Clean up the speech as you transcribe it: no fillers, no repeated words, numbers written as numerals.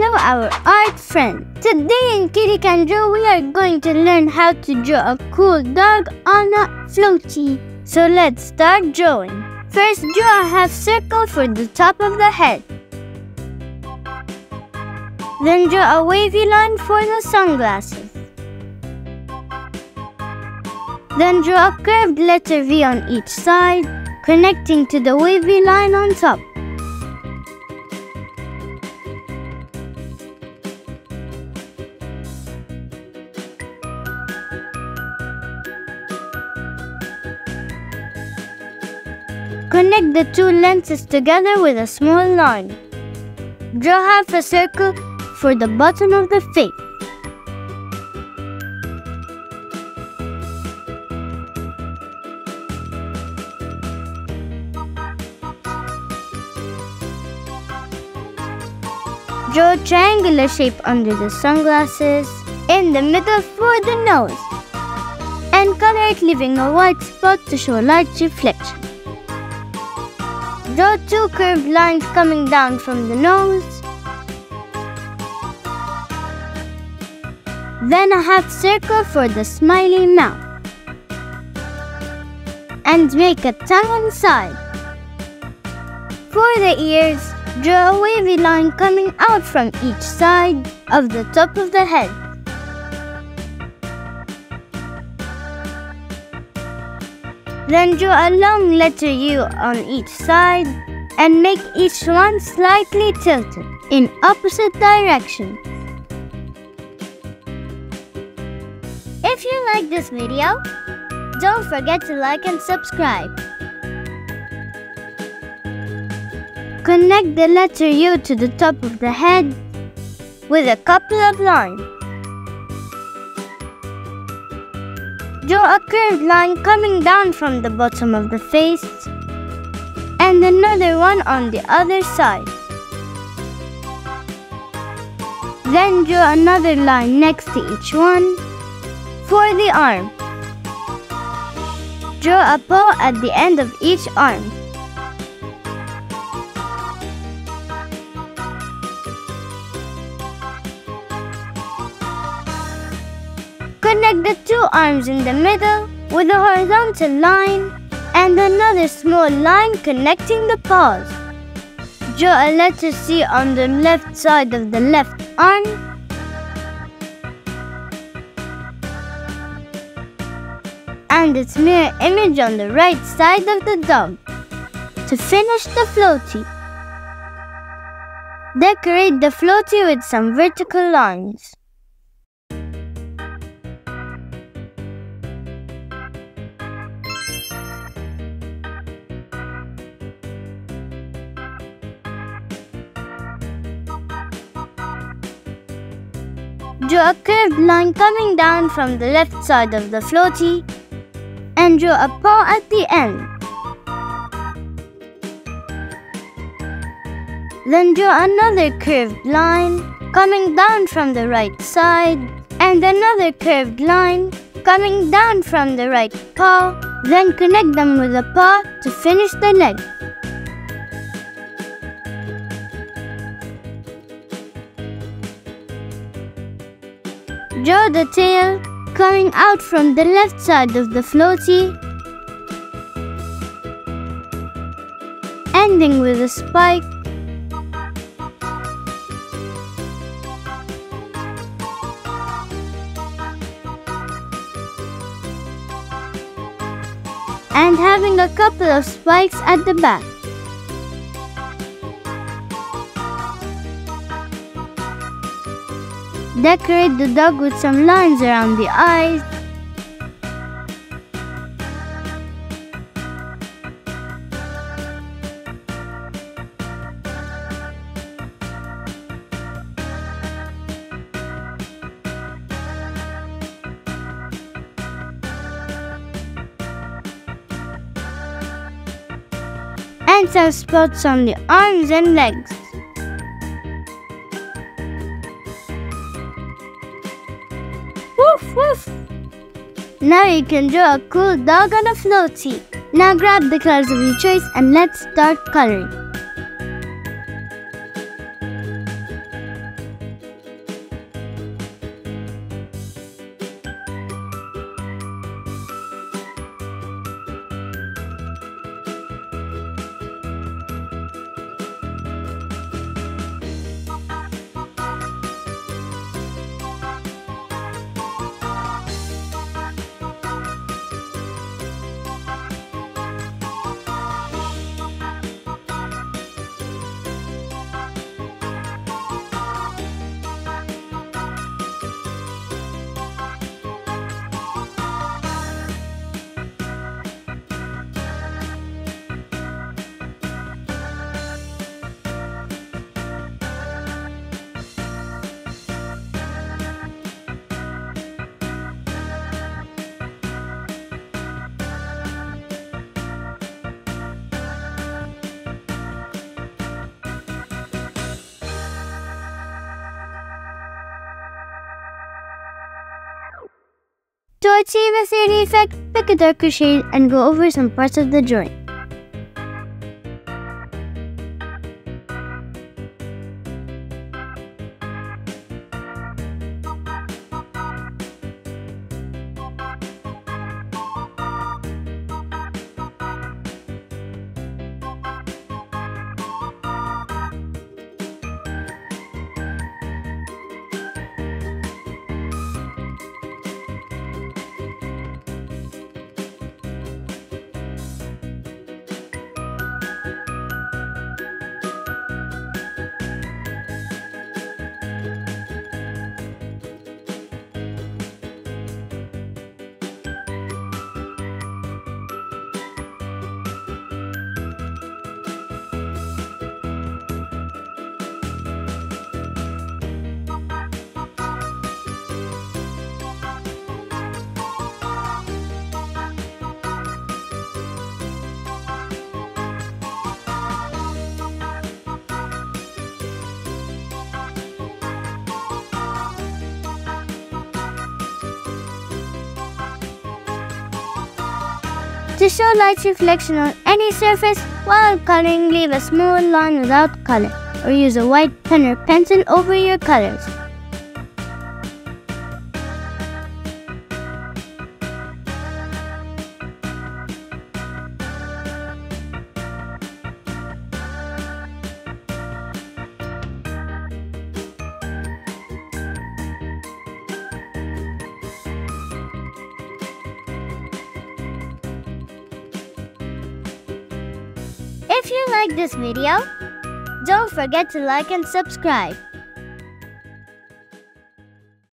Hello our art friend. Today in Kitty Can Draw we are going to learn how to draw a cool dog on a floatie. So let's start drawing. First draw a half circle for the top of the head. Then draw a wavy line for the sunglasses. Then draw a curved letter V on each side, connecting to the wavy line on top. Connect the two lenses together with a small line. Draw half a circle for the bottom of the face. Draw a triangular shape under the sunglasses, in the middle for the nose, and color it, leaving a white spot to show a light reflection. Draw two curved lines coming down from the nose, then a half circle for the smiley mouth, and make a tongue inside. For the ears, draw a wavy line coming out from each side of the top of the head. Then draw a long letter U on each side and make each one slightly tilted in opposite direction. If you like this video, don't forget to like and subscribe. Connect the letter U to the top of the head with a couple of lines. Draw a curved line coming down from the bottom of the face and another one on the other side. Then draw another line next to each one for the arm. Draw a paw at the end of each arm. Connect the two arms in the middle with a horizontal line and another small line connecting the paws. Draw a letter C on the left side of the left arm and its mirror image on the right side of the dog. To finish the floatie, decorate the floatie with some vertical lines. Draw a curved line coming down from the left side of the floatie and draw a paw at the end. Then draw another curved line coming down from the right side and another curved line coming down from the right paw. Then connect them with a paw to finish the leg. Draw the tail coming out from the left side of the floatie, ending with a spike, and having a couple of spikes at the back. Decorate the dog with some lines around the eyes. And some spots on the arms and legs. Woof woof! Now you can draw a cool dog on a floatie. Now grab the colors of your choice and let's start coloring. To achieve a 3D effect, pick a darker shade and go over some parts of the drawing. To show light's reflection on any surface, while coloring, leave a small line without color, or use a white pen or pencil over your colors. If you like this video, don't forget to like and subscribe.